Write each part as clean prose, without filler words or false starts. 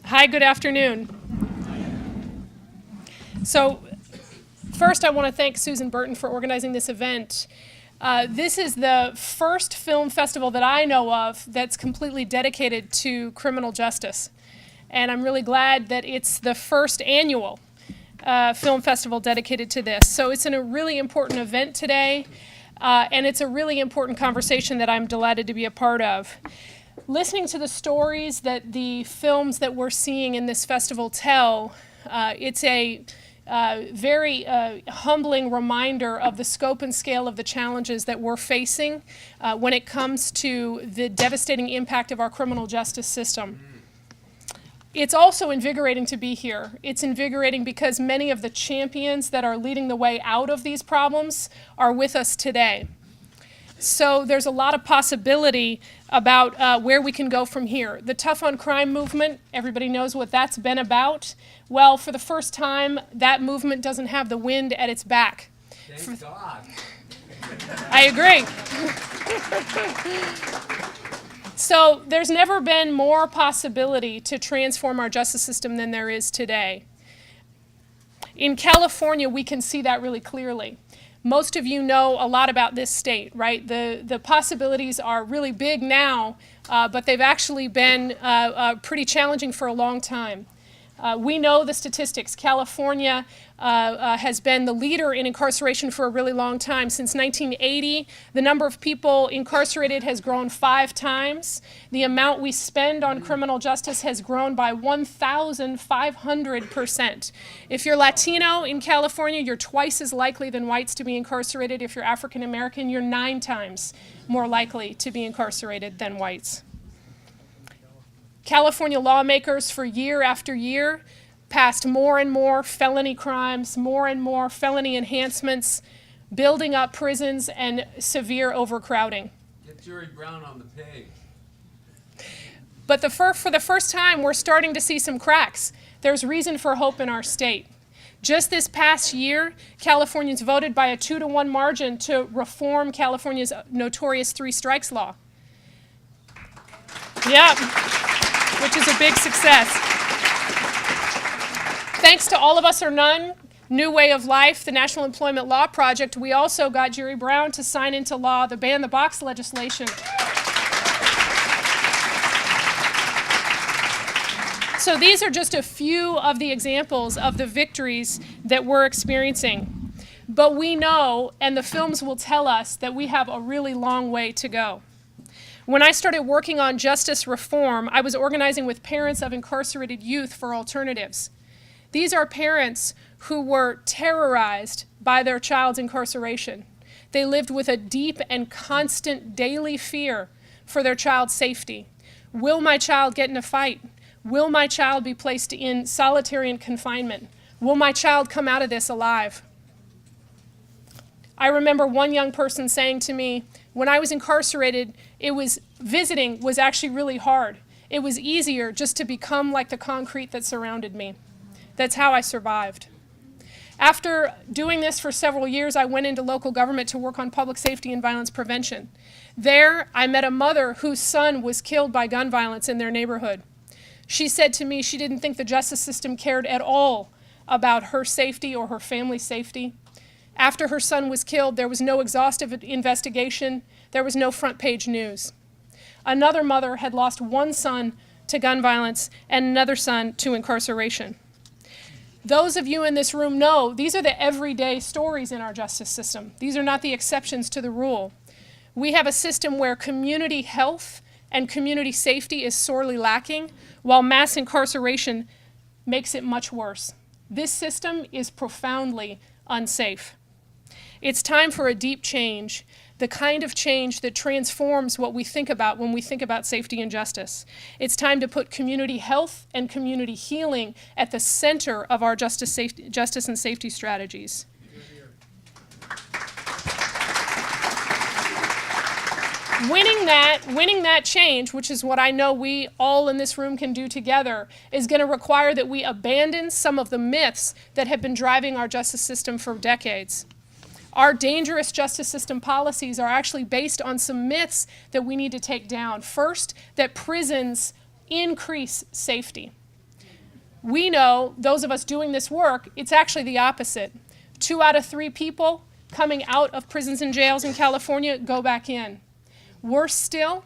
Hi, good afternoon. So first I want to thank Susan Burton for organizing this event. This is the first film festival that I know of that's completely dedicated to criminal justice. And I'm really glad that it's the first annual film festival dedicated to this. So it's a really important event today, and it's a really important conversation that I'm delighted to be a part of. Listening to the stories that the films that we're seeing in this festival tell, it's a very humbling reminder of the scope and scale of the challenges that we're facing when it comes to the devastating impact of our criminal justice system. It's also invigorating to be here. It's invigorating because many of the champions that are leading the way out of these problems are with us today. So there's a lot of possibility about where we can go from here. The Tough on Crime movement, everybody knows what that's been about. Well, for the first time, that movement doesn't have the wind at its back. Thank God. I agree. So there's never been more possibility to transform our justice system than there is today. In California, we can see that really clearly. Most of you know a lot about this state, right? The possibilities are really big now, but they've actually been pretty challenging for a long time. We know the statistics. California has been the leader in incarceration for a really long time. Since 1980, the number of people incarcerated has grown 5 times. The amount we spend on criminal justice has grown by 1,500%. If you're Latino in California, you're twice as likely than whites to be incarcerated. If you're African-American, you're 9 times more likely to be incarcerated than whites. California lawmakers for year after year passed more and more felony crimes, more and more felony enhancements, building up prisons and severe overcrowding. Get Jerry Brown on the page. But for the first time, we're starting to see some cracks. There's reason for hope in our state. Just this past year, Californians voted by a 2-to-1 margin to reform California's notorious 3 strikes law. Yep. Which is a big success. Thanks to All of Us or None, New Way of Life, the National Employment Law Project, we also got Jerry Brown to sign into law the Ban the Box legislation. So these are just a few of the examples of the victories that we're experiencing. But we know, and the films will tell us, that we have a really long way to go. When I started working on justice reform, I was organizing with parents of incarcerated youth for alternatives. These are parents who were terrorized by their child's incarceration. They lived with a deep and constant daily fear for their child's safety. Will my child get in a fight? Will my child be placed in solitary confinement? Will my child come out of this alive? I remember one young person saying to me, when I was incarcerated, visiting was actually really hard. It was easier just to become like the concrete that surrounded me. That's how I survived. After doing this for several years, I went into local government to work on public safety and violence prevention. There, I met a mother whose son was killed by gun violence in their neighborhood. She said to me she didn't think the justice system cared at all about her safety or her family's safety. After her son was killed, there was no exhaustive investigation. There was no front page news. Another mother had lost one son to gun violence and another son to incarceration. Those of you in this room know these are the everyday stories in our justice system. These are not the exceptions to the rule. We have a system where community health and community safety is sorely lacking, while mass incarceration makes it much worse. This system is profoundly unsafe. It's time for a deep change, the kind of change that transforms what we think about when we think about safety and justice. It's time to put community health and community healing at the center of our justice and safety strategies. Winning that change, which is what I know we all in this room can do together, is going to require that we abandon some of the myths that have been driving our justice system for decades. Our dangerous justice system policies are actually based on some myths that we need to take down. First, that prisons increase safety. We know, those of us doing this work, it's actually the opposite. 2 out of 3 people coming out of prisons and jails in California go back in. Worse still,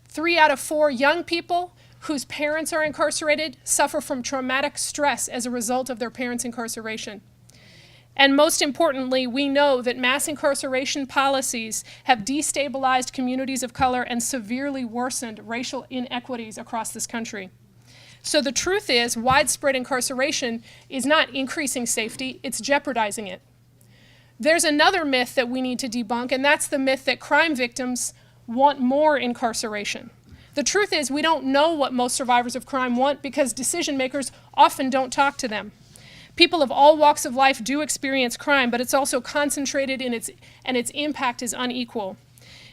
3 out of 4 young people whose parents are incarcerated suffer from traumatic stress as a result of their parents' incarceration. And most importantly, we know that mass incarceration policies have destabilized communities of color and severely worsened racial inequities across this country. So the truth is, widespread incarceration is not increasing safety, it's jeopardizing it. There's another myth that we need to debunk, and that's the myth that crime victims want more incarceration. The truth is, we don't know what most survivors of crime want because decision makers often don't talk to them. People of all walks of life do experience crime, but it's also concentrated in and its impact is unequal.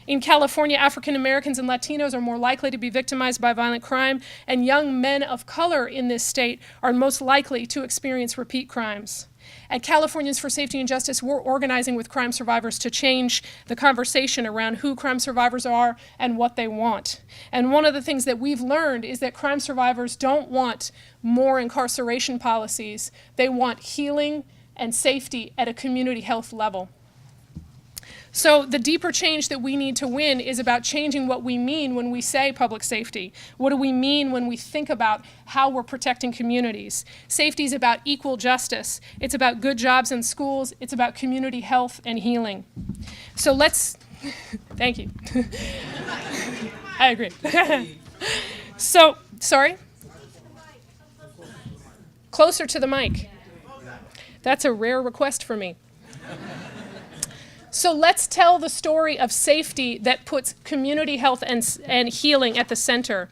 In California, African-Americans and Latinos are more likely to be victimized by violent crime, and young men of color in this state are most likely to experience repeat crimes. At Californians for Safety and Justice, we're organizing with crime survivors to change the conversation around who crime survivors are and what they want. And one of the things that we've learned is that crime survivors don't want more incarceration policies. They want healing and safety at a community health level. So the deeper change that we need to win is about changing what we mean when we say public safety. What do we mean when we think about how we're protecting communities? Safety is about equal justice. It's about good jobs in schools. It's about community health and healing. So let's, thank you. I agree. So, sorry? Closer to the mic. That's a rare request for me. So let's tell the story of safety that puts community health and healing at the center.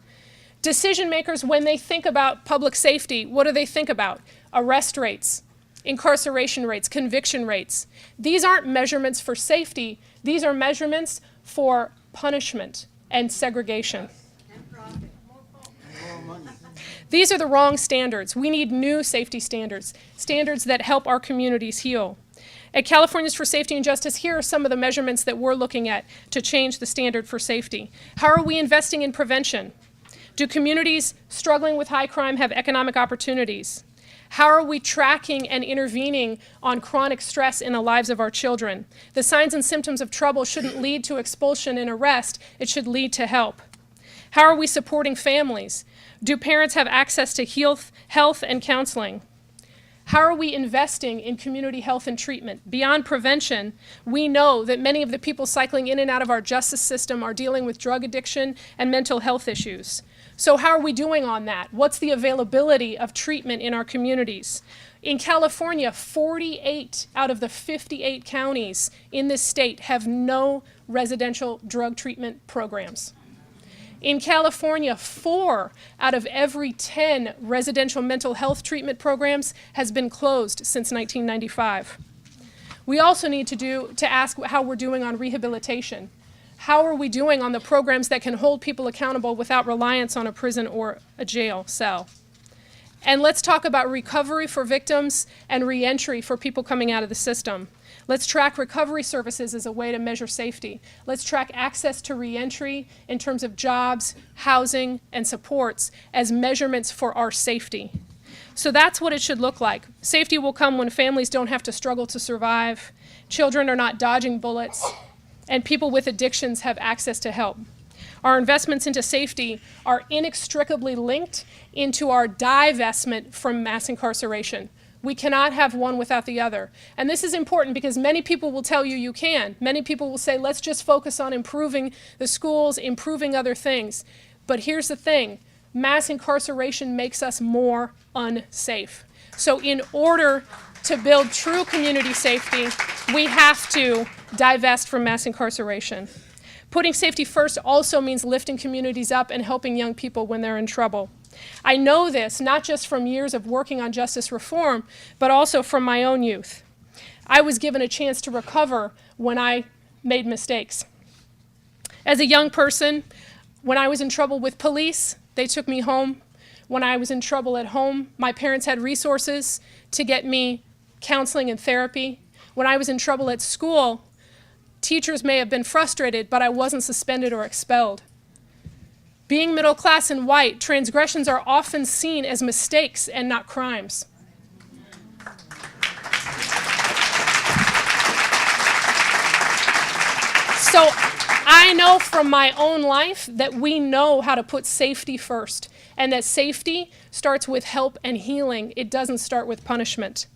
Decision makers, when they think about public safety, what do they think about? Arrest rates, incarceration rates, conviction rates. These aren't measurements for safety. These are measurements for punishment and segregation. These are the wrong standards. We need new safety standards, standards that help our communities heal. At Californians for Safety and Justice, here are some of the measurements that we're looking at to change the standard for safety. How are we investing in prevention? Do communities struggling with high crime have economic opportunities? How are we tracking and intervening on chronic stress in the lives of our children? The signs and symptoms of trouble shouldn't lead to expulsion and arrest. It should lead to help. How are we supporting families? Do parents have access to health and counseling? How are we investing in community health and treatment? Beyond prevention, we know that many of the people cycling in and out of our justice system are dealing with drug addiction and mental health issues. So how are we doing on that? What's the availability of treatment in our communities? In California, 48 out of the 58 counties in this state have no residential drug treatment programs. In California, 4 out of every 10 residential mental health treatment programs has been closed since 1995. We also need to ask how we're doing on rehabilitation. How are we doing on the programs that can hold people accountable without reliance on a prison or a jail cell? And let's talk about recovery for victims and reentry for people coming out of the system. Let's track recovery services as a way to measure safety. Let's track access to reentry in terms of jobs, housing, and supports as measurements for our safety. So that's what it should look like. Safety will come when families don't have to struggle to survive, children are not dodging bullets, and people with addictions have access to help. Our investments into safety are inextricably linked into our divestment from mass incarceration. We cannot have one without the other. And this is important because many people will tell you you can. Many people will say, let's just focus on improving the schools, improving other things. But here's the thing, mass incarceration makes us more unsafe. So in order to build true community safety, we have to divest from mass incarceration. Putting safety first also means lifting communities up and helping young people when they're in trouble. I know this not just from years of working on justice reform, but also from my own youth. I was given a chance to recover when I made mistakes. As a young person, when I was in trouble with police, they took me home. When I was in trouble at home, my parents had resources to get me counseling and therapy. When I was in trouble at school, teachers may have been frustrated, but I wasn't suspended or expelled. Being middle class and white, transgressions are often seen as mistakes and not crimes. So I know from my own life that we know how to put safety first, and that safety starts with help and healing. It doesn't start with punishment.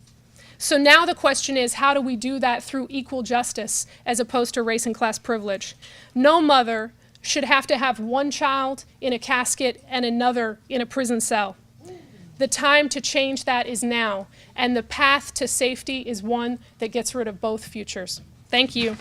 So now the question is, how do we do that through equal justice as opposed to race and class privilege? No mother should have to have one child in a casket and another in a prison cell. The time to change that is now, and the path to safety is one that gets rid of both futures. Thank you.